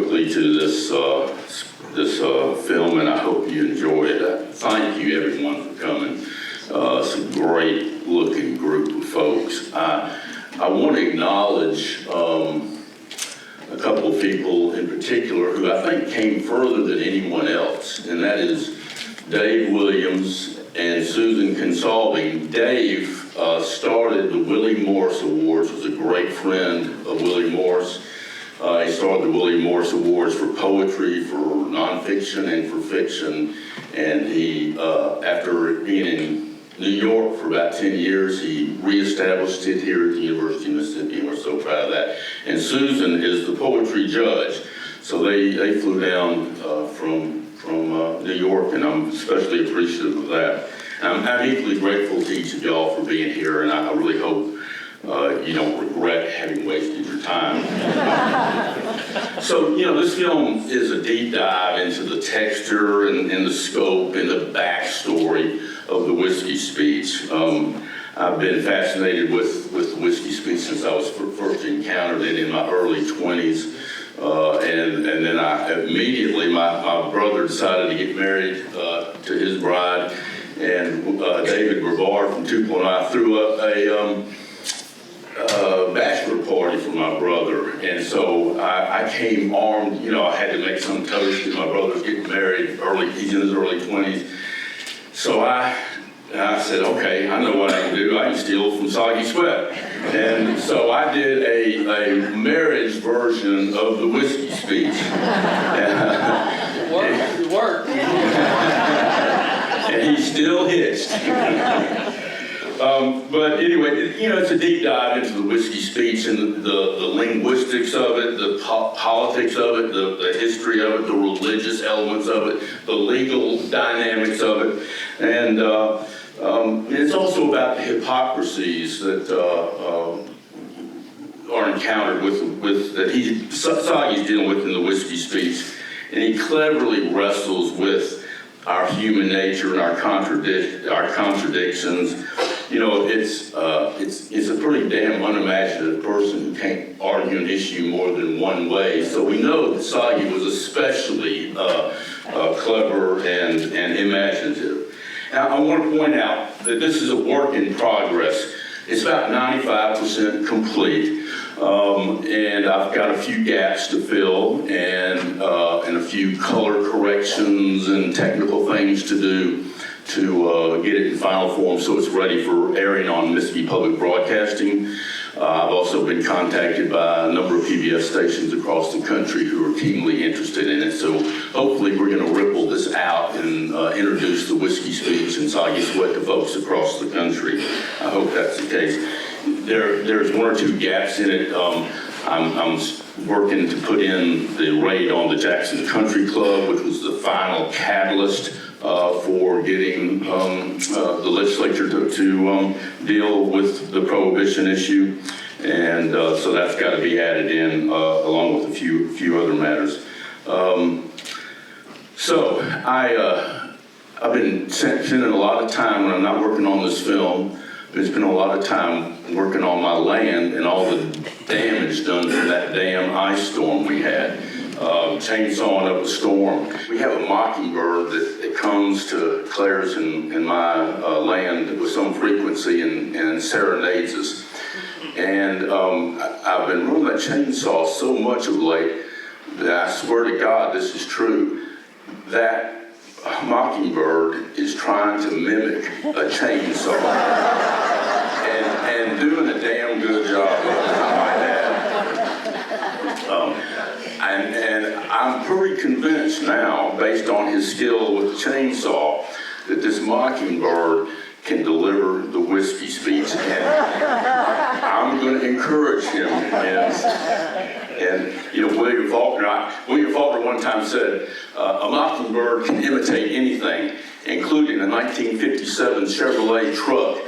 quickly to this film, and I hope you enjoy it. Thank you, everyone, for coming. It's a great-looking group of folks. I want to acknowledge a couple of people in particular who I think came further than anyone else, and that is Dave Williams and Susan Consolving. Dave started the Willie Morris Awards, was a great friend of Willie Morris. He started the Willie Morris Awards for poetry, for nonfiction, and for fiction. And he, after being in New York for about 10 years, he reestablished it here at the University of Mississippi, and we're so proud of that. And Susan is the poetry judge. So they flew down from New York, and I'm especially appreciative of that. And I'm equally grateful to each of y'all for being here, and I really hope you don't regret having wasted your time. So, this film is a deep dive into the texture and the scope and the backstory of the whiskey speech. I've been fascinated with the whiskey speech since I was first encountered it in my early 20s. And then I immediately, my brother decided to get married to his bride, and David Brevard from Tupelo and I threw up a bachelor party for my brother, and so I came armed. I had to make some toast because my brother was getting married he's in his early 20s. So I said, okay, I know what I can do. I can steal from Soggy Sweat. And so I did a marriage version of the whiskey speech. It worked. And he still hitched. But anyway, it's a deep dive into the whiskey speech and the linguistics of it, the politics of it, the history of it, the religious elements of it, the legal dynamics of it, and it's also about the hypocrisies that are encountered with that Soggy's dealing with in the whiskey speech, and he cleverly wrestles with our human nature and our contradictions. It's a pretty damn unimaginative person who can't argue an issue more than one way. So we know that Soggy was especially clever and imaginative. Now, I want to point out that this is a work in progress. It's about 95% complete. And I've got a few gaps to fill and a few color corrections and technical things to do to get it in final form so it's ready for airing on Mississippi Public Broadcasting. I've also been contacted by a number of PBS stations across the country who are keenly interested in it. So hopefully we're going to ripple this out and introduce the whiskey speech and Soggy Sweat to folks across the country. I hope that's the case. There's one or two gaps in it. I'm working to put in the raid on the Jackson Country Club, which was the final catalyst for getting the legislature to deal with the Prohibition issue, and so that's got to be added in along with a few other matters. So I've been spending a lot of time when I'm not working on this film. I've been spending a lot of time working on my land and all the damage done from that damn ice storm we had. Chainsawing up a storm. We have a mockingbird that comes to Claire's and my land with some frequency and serenades us. And I've been running that chainsaw so much of late that I swear to God this is true. That mockingbird is trying to mimic a chainsaw and doing a damn good job of it, I might add. And I'm pretty convinced now, based on his skill with the chainsaw, that this mockingbird can deliver the whiskey speech. And I'm going to encourage him. And William Faulkner one time said, a mockingbird can imitate anything, including a 1957 Chevrolet truck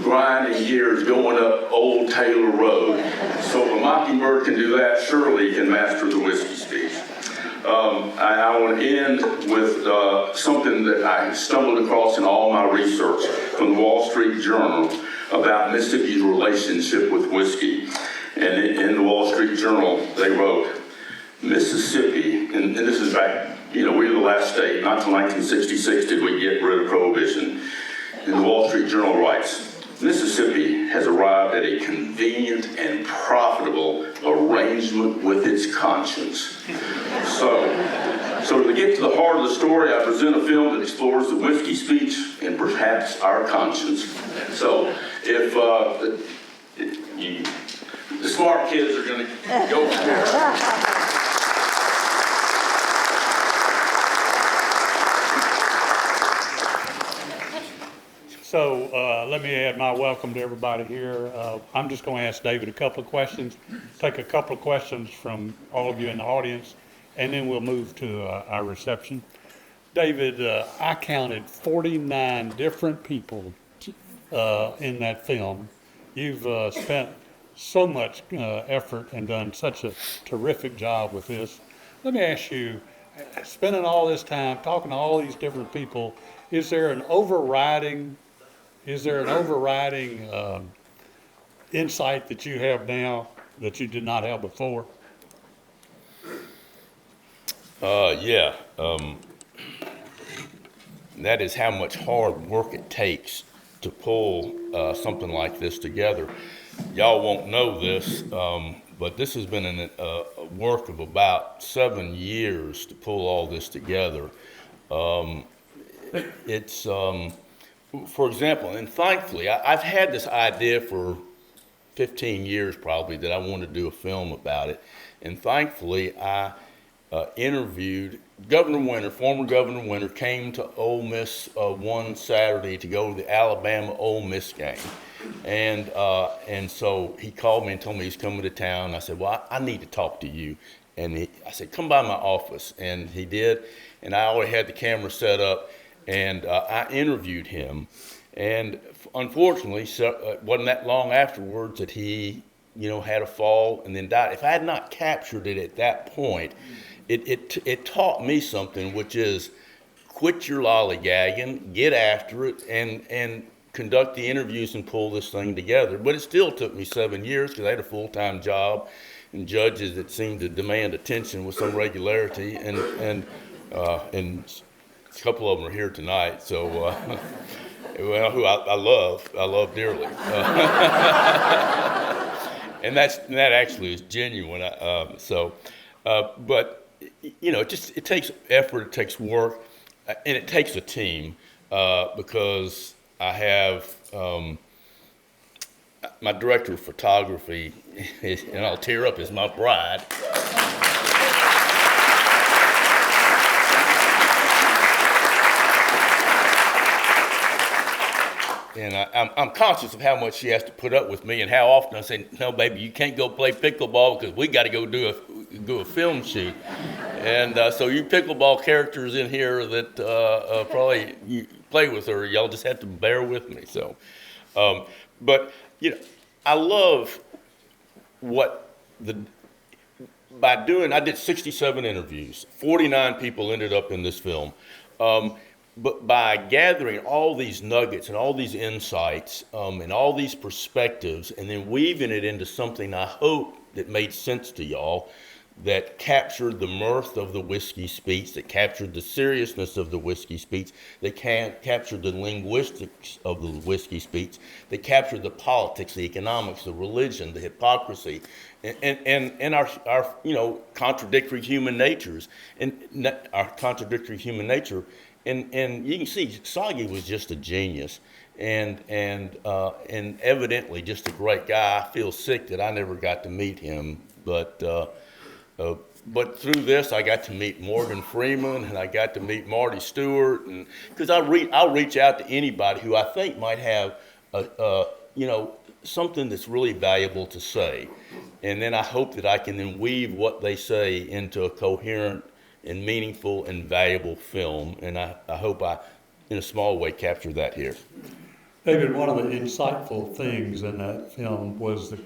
grinding gears going up Old Taylor Road. So if a mockingbird can do that, surely he can master the whiskey speech. I want to end with something that I stumbled across in all my research from the Wall Street Journal about Mississippi's relationship with whiskey. And in the Wall Street Journal, they wrote, Mississippi, and this is back, we were the last state, not until 1966 did we get rid of Prohibition. And the Wall Street Journal writes, Mississippi has arrived at a convenient and profitable arrangement with its conscience. So to get to the heart of the story, I present a film that explores the whiskey speech and perhaps our conscience. So if the smart kids are going to go from there. So let me add my welcome to everybody here. I'm just going to ask David a couple of questions, take a couple of questions from all of you in the audience, and then we'll move to our reception. David, I counted 49 different people in that film. You've spent so much effort and done such a terrific job with this. Let me ask you, spending all this time talking to all these different people, is there an overriding insight that you have now that you did not have before? Yeah. That is how much hard work it takes to pull something like this together. Y'all won't know this, but this has been a work of about 7 years to pull all this together. It's for example, and thankfully, I've had this idea for 15 years probably that I wanted to do a film about it. And thankfully, I interviewed former Governor Winter came to Ole Miss one Saturday to go to the Alabama Ole Miss game. And so he called me and told me he's coming to town. I said, well, I need to talk to you. And I said, come by my office. And he did. And I already had the camera set up. And I interviewed him, and unfortunately, it wasn't that long afterwards that he, had a fall and then died. If I had not captured it at that point, it taught me something, which is quit your lollygagging, get after it, and conduct the interviews and pull this thing together. But it still took me 7 years because I had a full-time job and judges that seemed to demand attention with some regularity, and a couple of them are here tonight, so who I love dearly, and that actually is genuine. But it takes effort, it takes work, and it takes a team because I have my director of photography, and I'll tear up, is my bride. And I'm conscious of how much she has to put up with me, and how often I say, "No, baby, you can't go play pickleball because we got to go do a film shoot." And so you pickleball characters in here that probably you play with her, y'all just have to bear with me. So, but I love I did 67 interviews. 49 people ended up in this film. But by gathering all these nuggets and all these insights and all these perspectives, and then weaving it into something I hope that made sense to y'all, that captured the mirth of the whiskey speech, that captured the seriousness of the whiskey speech, that captured the linguistics of the whiskey speech, that captured the politics, the economics, the religion, the hypocrisy, and our contradictory human natures, and our contradictory human nature. And you can see Soggy was just a genius, and evidently just a great guy. I feel sick that I never got to meet him, but through this I got to meet Morgan Freeman, and I got to meet Marty Stewart, and because I'll reach out to anybody who I think might have something that's really valuable to say, and then I hope that I can then weave what they say into a coherent and meaningful and valuable film, and I hope I, in a small way, capture that here. David, one of the insightful things in that film was the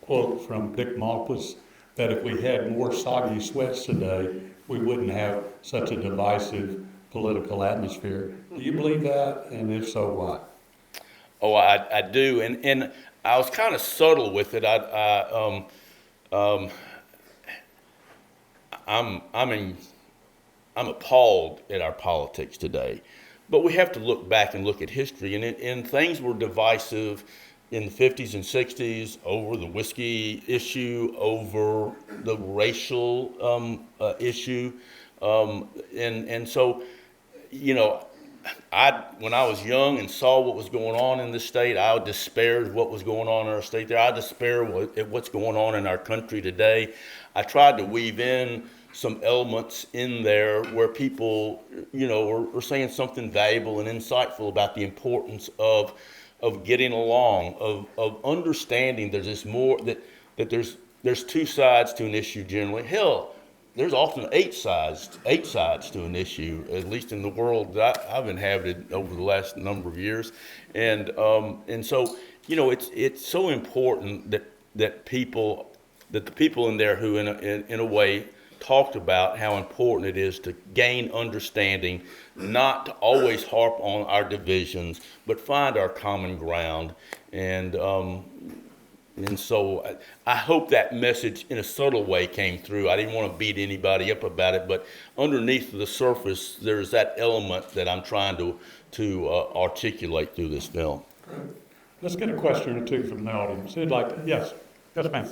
quote from Dick Malkus that if we had more Soggy Sweats today, we wouldn't have such a divisive political atmosphere. Do you believe that? And if so, why? Oh, I do, and I was kind of subtle with it. I'm appalled at our politics today. But we have to look back and look at history, and things were divisive in the 50s and 60s over the whiskey issue, over the racial issue, and so, you know, when I was young and saw what was going on in this state, I despaired of what was going on in our state there. I despair at what's going on in our country today. I tried to weave in some elements in there where people, you know, are saying something valuable and insightful about the importance of getting along, of understanding there's this more that there's two sides to an issue generally. Hell, there's often eight sides to an issue, at least in the world that I've inhabited over the last number of years, and so, you know, it's so important that the people in there who in a way talked about how important it is to gain understanding, not to always harp on our divisions, but find our common ground. And so I hope that message in a subtle way came through. I didn't want to beat anybody up about it, but underneath the surface, there's that element that I'm trying to articulate through this film. Let's get a question or two from the audience. Who'd like to? Yes, ma'am.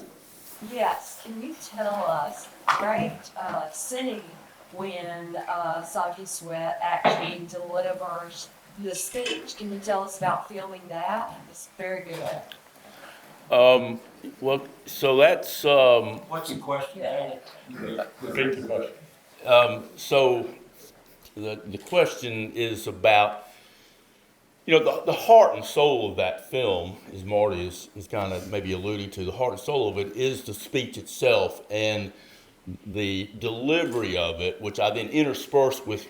Yes, can you tell us, great city, when Soggy Sweat actually delivers the speech? Can you tell us about filming that? It's very good. Well, so that's What's the question? Repeat the question. so the question is about, you know, the heart and soul of that film, as Marty is kind of maybe alluding to, the heart and soul of it is the speech itself and the delivery of it, which I then intersperse with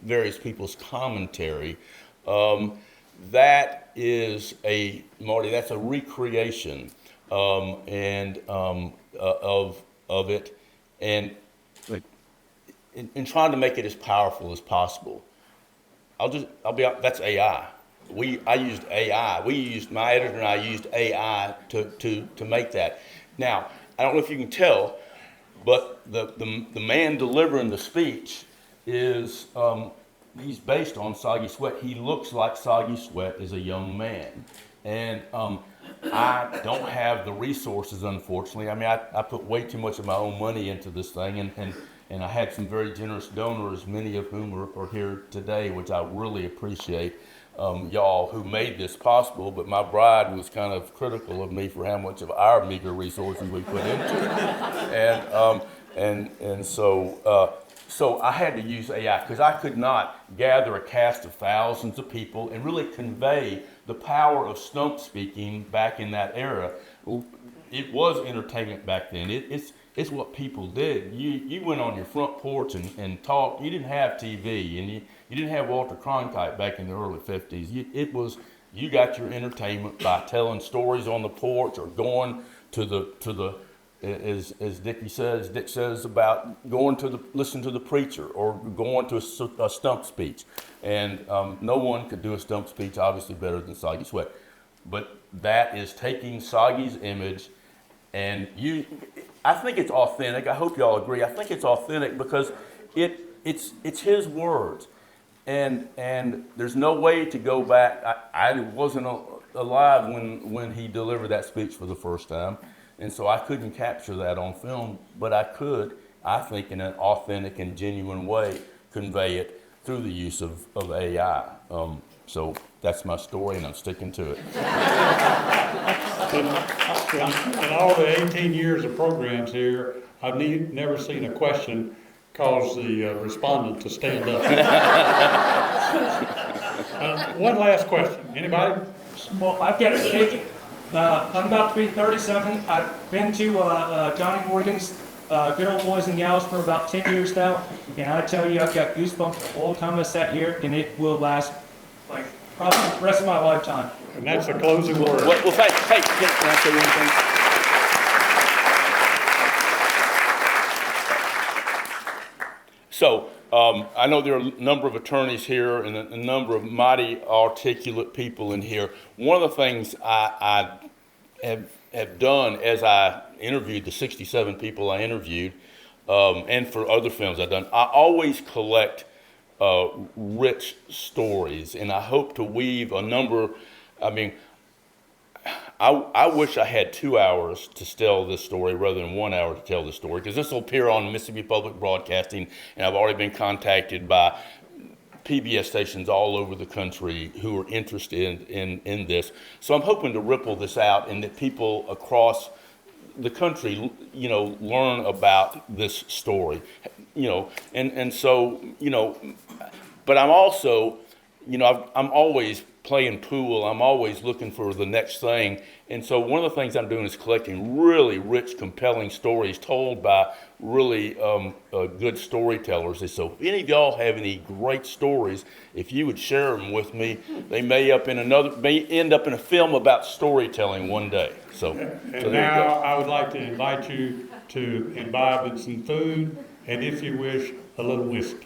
various people's commentary. That is Marty, that's a recreation of it, and in trying to make it as powerful as possible. That's AI. My editor and I used AI to make that. Now, I don't know if you can tell, but the man delivering the speech is, he's based on Soggy Sweat. He looks like Soggy Sweat as a young man. And I don't have the resources, unfortunately. I mean, I put way too much of my own money into this thing, and I had some very generous donors, many of whom are here today, which I really appreciate. Y'all who made this possible, but my bride was kind of critical of me for how much of our meager resources we put into it. And so I had to use AI because I could not gather a cast of thousands of people and really convey the power of stump speaking back in that era. It was entertainment back then. It's what people did. You went on your front porch and talked. You didn't have TV, and you didn't have Walter Cronkite back in the early 50s. You got your entertainment by telling stories on the porch or going to the as Dick says about going to listen to the preacher or going to a stump speech. And no one could do a stump speech obviously better than Soggy Sweat. But that is taking Soggy's image, and I think it's authentic. I hope y'all agree. I think it's authentic because it's his words, and there's no way to go back. I wasn't alive when he delivered that speech for the first time, and so I couldn't capture that on film. But I could, I think, in an authentic and genuine way, convey it through the use of AI. So that's my story, and I'm sticking to it. In all the 18 years of programs here, I've never seen a question cause the respondent to stand up. One last question. Anybody? Well, I've got a kid. I'm about to be 37. I've been to Johnny Morgan's Good Old Boys and Gals for about 10 years now. And I tell you, I've got goosebumps all the time I sat here, and it will last like probably the rest of my lifetime. And that's the closing word. Well, thank you. Can I say anything? So, I know there are a number of attorneys here and a number of mighty articulate people in here. One of the things I have done as I interviewed the 67 people I interviewed, and for other films I've done. I always collect rich stories, and I hope to weave a number. I mean, I wish I had 2 hours to tell this story rather than 1 hour to tell this story, because this will appear on Mississippi Public Broadcasting, and I've already been contacted by PBS stations all over the country who are interested in this. So I'm hoping to ripple this out and that people across the country, learn about this story, and so, but I'm also, I'm always playing pool. I'm always looking for the next thing. And so one of the things I'm doing is collecting really rich, compelling stories told by really good storytellers. And so if any of y'all have any great stories, if you would share them with me, they may end up in a film about storytelling one day. So And now I would like to invite you to imbibe in some food, and if you wish, a little whiskey.